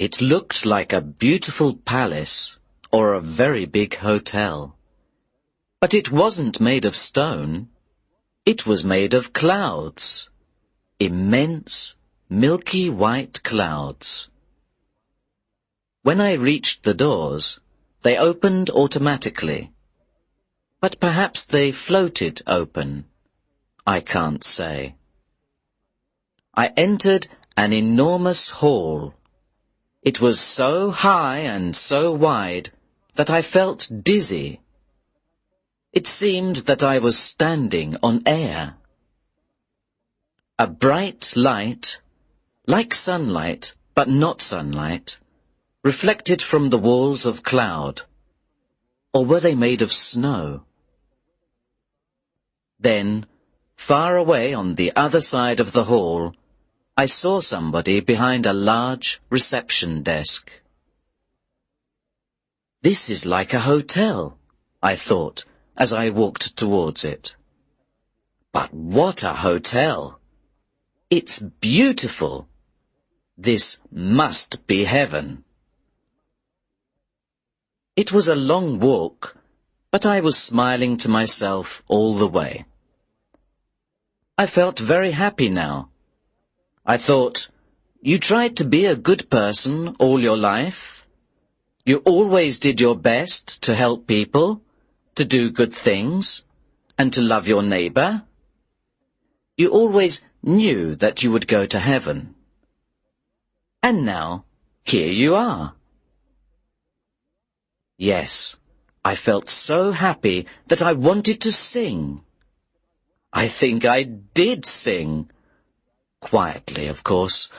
It looked like a beautiful palace or a very big hotel. But it wasn't made of stone. It was made of clouds. Immense, milky white clouds. When I reached the doors, they opened automatically. But perhaps they floated open. I can't say. I entered an enormous hall. It was so high and so wide that I felt dizzy. It seemed that I was standing on air. A bright light, like sunlight, but not sunlight, reflected from the walls of cloud. Or were they made of snow? Then, far away on the other side of the hall, I saw somebody behind a large reception desk. This is like a hotel, I thought, as I walked towards it. But what a hotel! It's beautiful. This must be heaven. It was a long walk, but I was smiling to myself all the way. I felt very happy now. I thought, you tried to be a good person all your life. You always did your best to help people, to do good things, and to love your neighbor. You always knew that you would go to heaven. And now, here you are. Yes, I felt so happy that I wanted to sing. I think I did sing. Quietly, of course.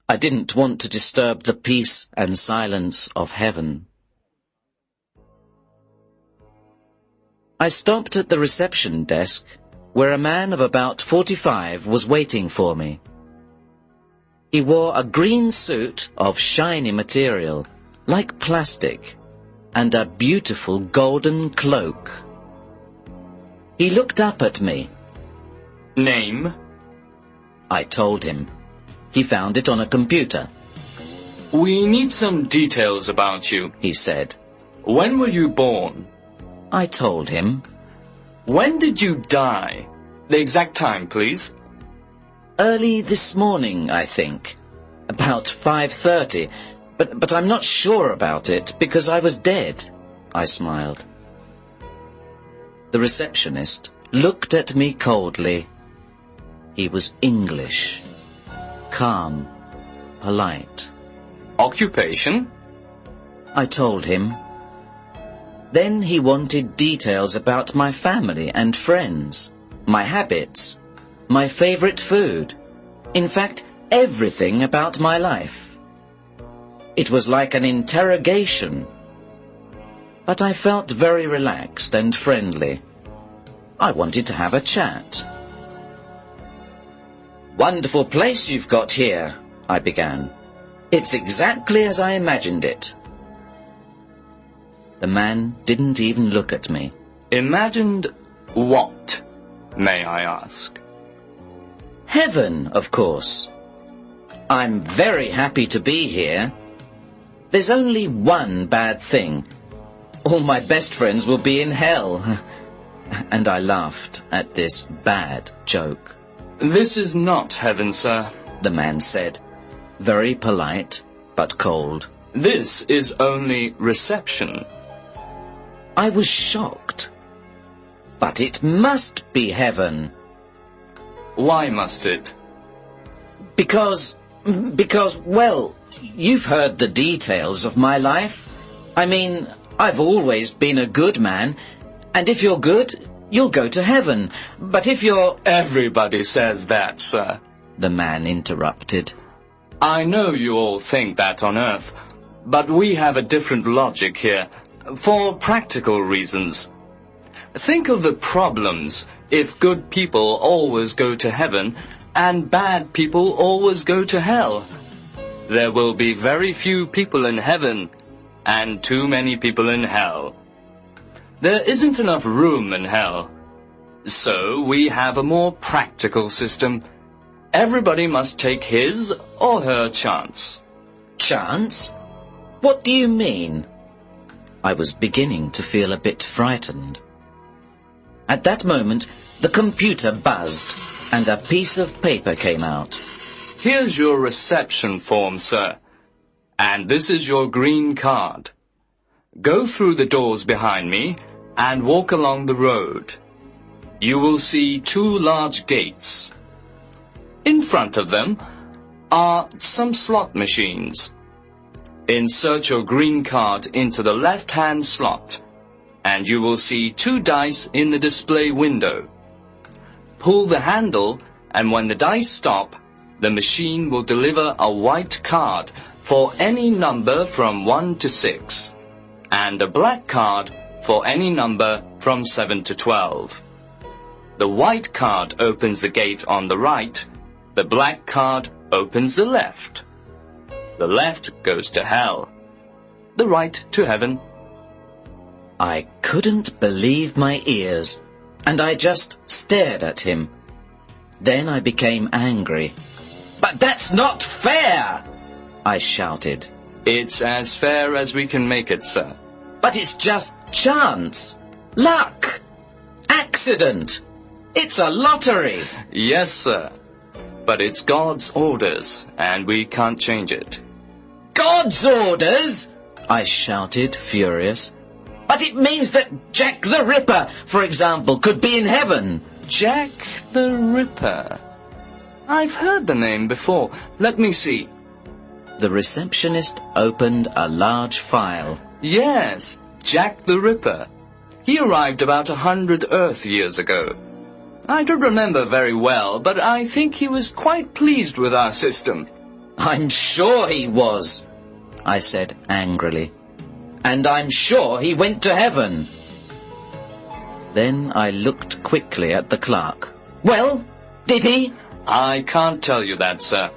I didn't want to disturb the peace and silence of heaven. I stopped at the reception desk, where a man of about 45 was waiting for me. He wore a green suit of shiny material, like plastic, and a beautiful golden cloak. He looked up at me. Name? I told him. He found it on a computer. We need some details about you, he said. When were you born? I told him. When did you die? The exact time, please. Early this morning, I think. About 5:30. But I'm not sure about it, because I was dead, I smiled. The receptionist looked at me coldly. He was English. Calm, polite. Occupation? I told him. Then he wanted details about my family and friends, my habits, my favorite food. In fact, everything about my life. It was like an interrogation. But I felt very relaxed and friendly. I wanted to have a chat. Wonderful place you've got here, I began. It's exactly as I imagined it. The man didn't even look at me. Imagined what, may I ask? Heaven, of course. I'm very happy to be here. There's only one bad thing. All my best friends will be in hell. And I laughed at this bad joke. This is not heaven, sir, the man said, very polite but cold. This is only reception. I was shocked. But it must be heaven. Why must it? Because, well, you've heard the details of my life. I mean, I've always been a good man, and if you're good, you'll go to heaven. But if you're... Everybody says that, sir, the man interrupted. I know you all think that on Earth, but we have a different logic here, for practical reasons. Think of the problems if good people always go to heaven and bad people always go to hell. There will be very few people in heaven and too many people in hell. There isn't enough room in hell. So we have a more practical system. Everybody must take his or her chance. Chance? What do you mean? I was beginning to feel a bit frightened. At that moment, the computer buzzed, and a piece of paper came out. Here's your reception form, sir. And this is your green card. Go through the doors behind me and walk along the road. You will see 2 large gates. In front of them are some slot machines. Insert your green card into the left-hand slot, and you will see 2 dice in the display window. Pull the handle, and when the dice stop, the machine will deliver a white card for any number from 1 to 6, and a black card for any number from 7 to 12. The white card opens the gate on the right, the black card opens the left. The left goes to hell, the right to heaven. I couldn't believe my ears, and I just stared at him. Then I became angry. "But that's not fair!" I shouted. It's as fair as we can make it, sir. "But it's just chance, luck, accident. It's a lottery." Yes, sir. But it's God's orders, and we can't change it. "God's orders!" I shouted, furious. "But it means that Jack the Ripper, for example, could be in heaven." Jack the Ripper. I've heard the name before. Let me see. The receptionist opened a large file. Yes, Jack the Ripper. He arrived about 100 Earth years ago. I don't remember very well, but I think he was quite pleased with our system. "I'm sure he was," I said angrily. "And I'm sure he went to heaven." Then I looked quickly at the clerk. "Well, did he?" I can't tell you that, sir.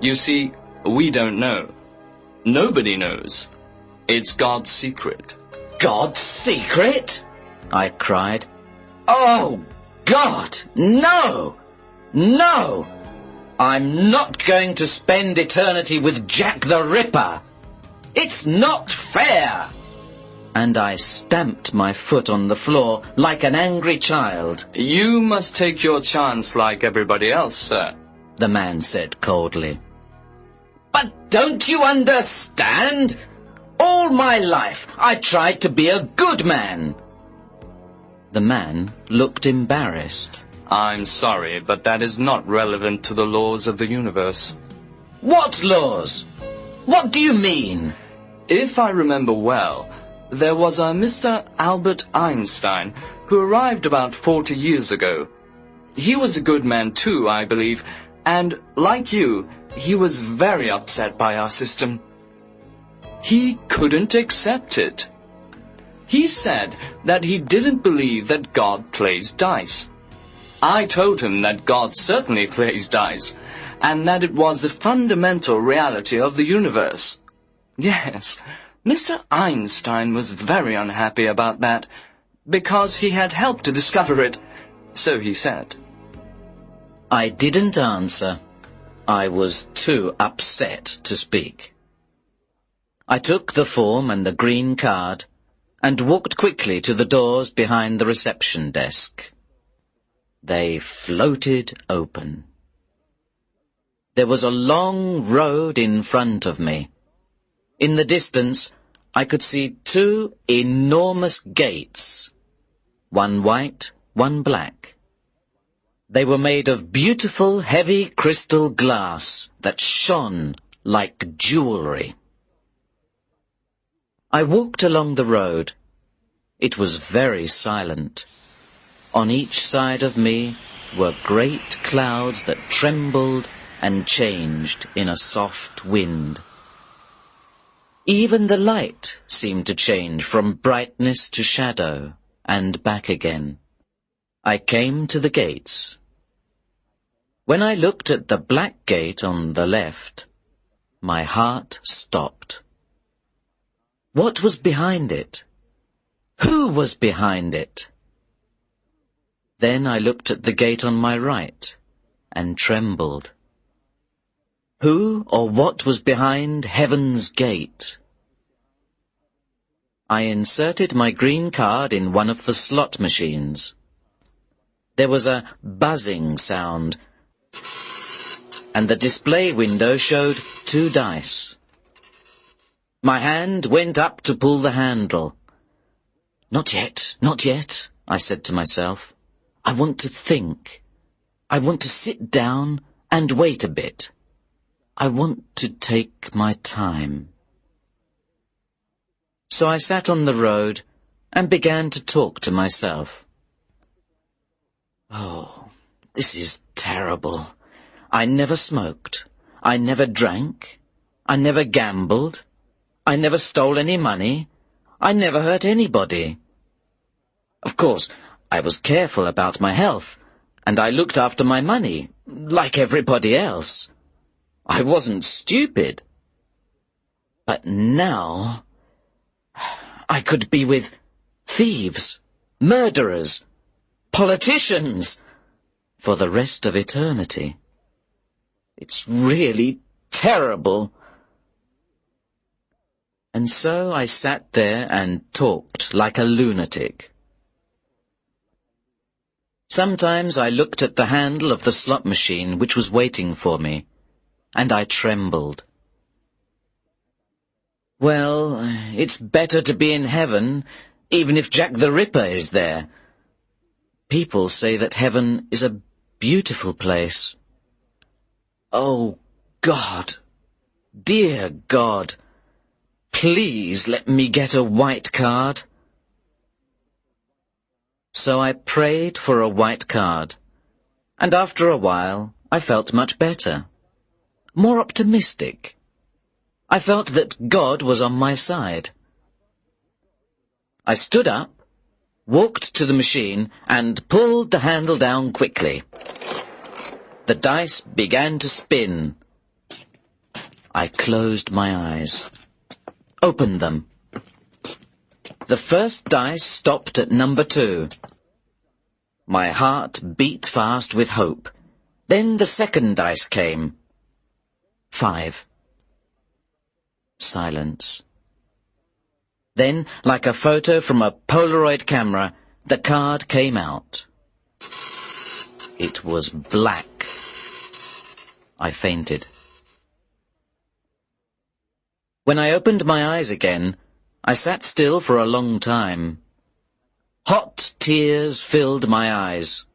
You see, we don't know. Nobody knows. It's God's secret. "God's secret?" I cried. "Oh, God, no! No! I'm not going to spend eternity with Jack the Ripper. It's not fair!" And I stamped my foot on the floor like an angry child. You must take your chance like everybody else, sir, the man said coldly. "But don't you understand? All my life I tried to be a good man." The man looked embarrassed. I'm sorry, but that is not relevant to the laws of the universe. "What laws? What do you mean?" If I remember well, there was a Mr. Albert Einstein who arrived about 40 years ago. He was a good man too, I believe, and like you, he was very upset by our system. He couldn't accept it. He said that he didn't believe that God plays dice. I told him that God certainly plays dice, and that it was the fundamental reality of the universe. Yes, Mr. Einstein was very unhappy about that, because he had helped to discover it, so he said. I didn't answer. I was too upset to speak. I took the form and the green card and walked quickly to the doors behind the reception desk. They floated open. There was a long road in front of me. In the distance, I could see 2 enormous gates, one white, one black. They were made of beautiful, heavy crystal glass that shone like jewelry. I walked along the road. It was very silent. On each side of me were great clouds that trembled and changed in a soft wind. Even the light seemed to change from brightness to shadow and back again. I came to the gates. When I looked at the black gate on the left, my heart stopped. What was behind it? Who was behind it? Then I looked at the gate on my right and trembled. Who or what was behind heaven's gate? I inserted my green card in one of the slot machines. There was a buzzing sound, and the display window showed 2 dice. My hand went up to pull the handle. Not yet, not yet, I said to myself. I want to think. I want to sit down and wait a bit. I want to take my time. So I sat on the road and began to talk to myself. Oh, this is terrible. I never smoked. I never drank. I never gambled. I never stole any money. I never hurt anybody. Of course, I was careful about my health, and I looked after my money, like everybody else. I wasn't stupid. But now I could be with thieves, murderers, politicians, for the rest of eternity. It's really terrible. And so I sat there and talked like a lunatic. Sometimes I looked at the handle of the slot machine which was waiting for me, and I trembled. Well, it's better to be in heaven, even if Jack the Ripper is there. People say that heaven is a beautiful place. Oh, God, dear God, please let me get a white card. So I prayed for a white card, and after a while I felt much better, more optimistic. I felt that God was on my side. I stood up, walked to the machine, and pulled the handle down quickly. The dice began to spin. I closed my eyes, opened them. The first dice stopped at number 2. My heart beat fast with hope. Then the second dice came. 5. Silence. Then, like a photo from a Polaroid camera, the card came out. It was black. I fainted. When I opened my eyes again, I sat still for a long time. Hot tears filled my eyes.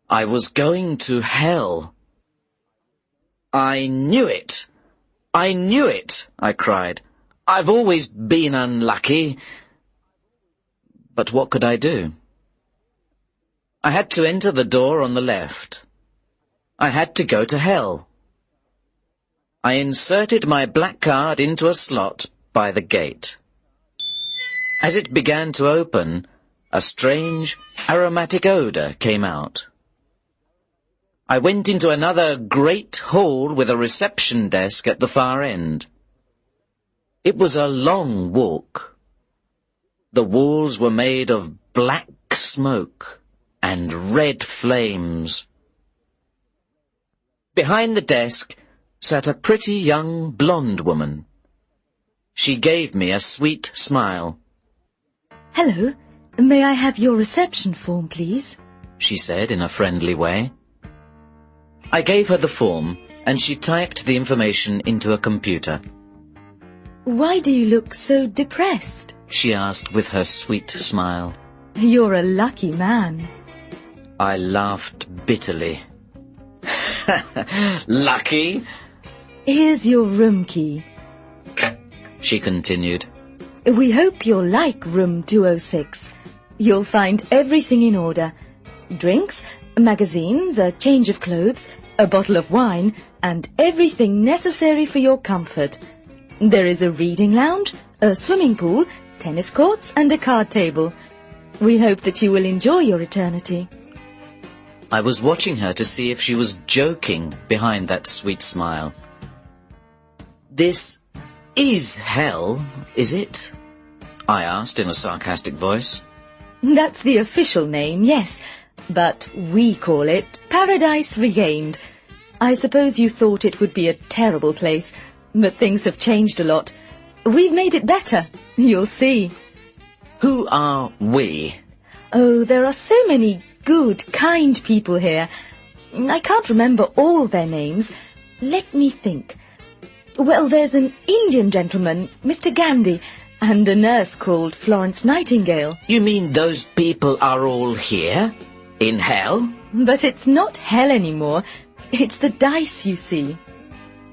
I was going to hell. I knew it. I knew it, I cried. I've always been unlucky. But what could I do? I had to enter the door on the left. I had to go to hell. I inserted my black card into a slot by the gate. As it began to open, a strange, aromatic odour came out. I went into another great hall with a reception desk at the far end. It was a long walk. The walls were made of black smoke and red flames. Behind the desk sat a pretty young blonde woman. She gave me a sweet smile. "Hello, may I have your reception form, please?" she said in a friendly way. I gave her the form, and she typed the information into a computer. "Why do you look so depressed?" she asked with her sweet smile. "You're a lucky man." I laughed bitterly. Lucky? "Here's your room key," she continued. "We hope you'll like room 206. You'll find everything in order. Drinks, magazines, a change of clothes, a bottle of wine, and everything necessary for your comfort. There is a reading lounge, a swimming pool, tennis courts, and a card table. We hope that you will enjoy your eternity." I was watching her to see if she was joking behind that sweet smile. "This is hell, is it?" I asked in a sarcastic voice. "That's the official name, yes, but we call it Paradise Regained. I suppose you thought it would be a terrible place, but things have changed a lot. We've made it better. You'll see. Who are we? Oh, there are so many good, kind people here. I can't remember all their names. Let me think. Well, there's an Indian gentleman, Mr. Gandhi, and a nurse called Florence Nightingale. You mean those people are all here? In hell? But it's not hell anymore. It's the dice, you see.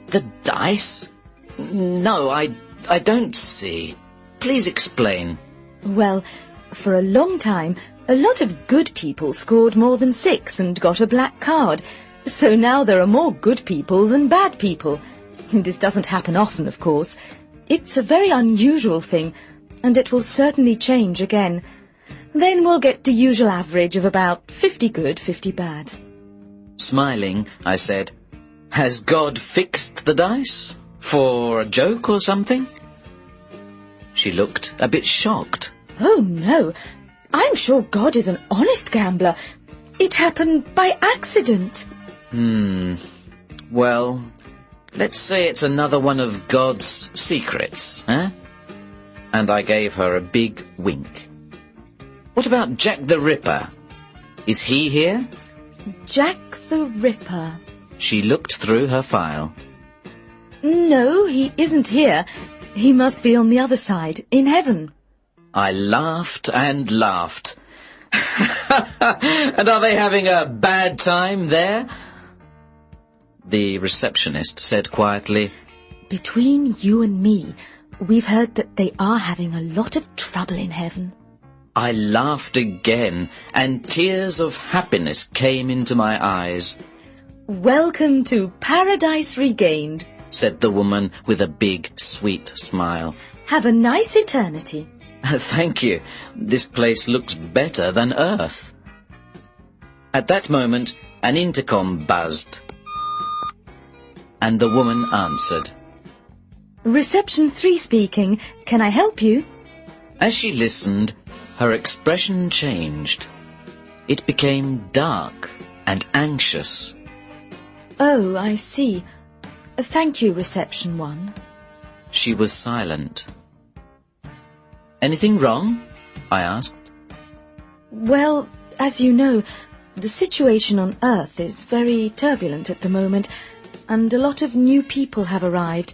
The dice? No, I don't see. Please explain. Well, for a long time, a lot of good people scored more than 6 and got a black card. So now there are more good people than bad people. This doesn't happen often, of course. It's a very unusual thing, and it will certainly change again. Then we'll get the usual average of about 50 good, 50 bad. Smiling, I said, "Has God fixed the dice? For a joke or something?" She looked a bit shocked. Oh, no. I'm sure God is an honest gambler. It happened by accident. Well, let's say it's another one of God's secrets, eh? And I gave her a big wink. What about Jack the Ripper? Is he here? Jack the Ripper. She looked through her file. No, he isn't here. He must be on the other side, in heaven. I laughed and laughed. And are they having a bad time there? The receptionist said quietly, Between you and me, we've heard that they are having a lot of trouble in heaven. I laughed again, and tears of happiness came into my eyes. Welcome to Paradise Regained, said the woman with a big, sweet smile. Have a nice eternity. Thank you. This place looks better than Earth. At that moment, an intercom buzzed, and the woman answered. Reception 3 speaking. Can I help you? As she listened, her expression changed. It became dark and anxious. Oh, I see. Thank you, Reception 1. She was silent. Anything wrong? I asked. Well, as you know, the situation on Earth is very turbulent at the moment, and a lot of new people have arrived.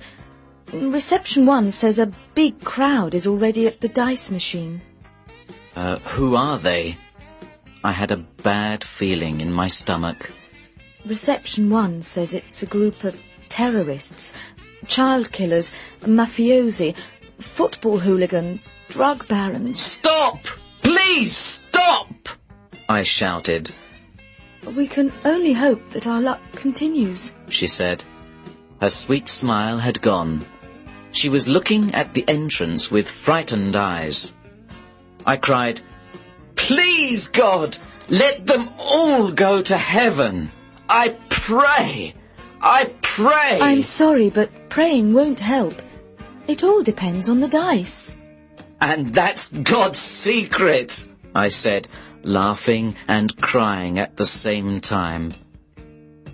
Reception 1 says a big crowd is already at the dice machine. Who are they? I had a bad feeling in my stomach. Reception 1 says it's a group of terrorists, child killers, mafiosi, football hooligans, drug barons. Stop! Please stop! I shouted. We can only hope that our luck continues, she said. Her sweet smile had gone. She was looking at the entrance with frightened eyes. I cried, Please, God, let them all go to heaven. I pray. I pray. I'm sorry, but praying won't help. It all depends on the dice. And that's God's secret, I said, laughing and crying at the same time.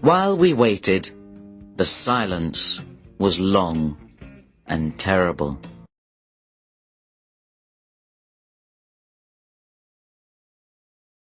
While we waited, the silence was long and terrible.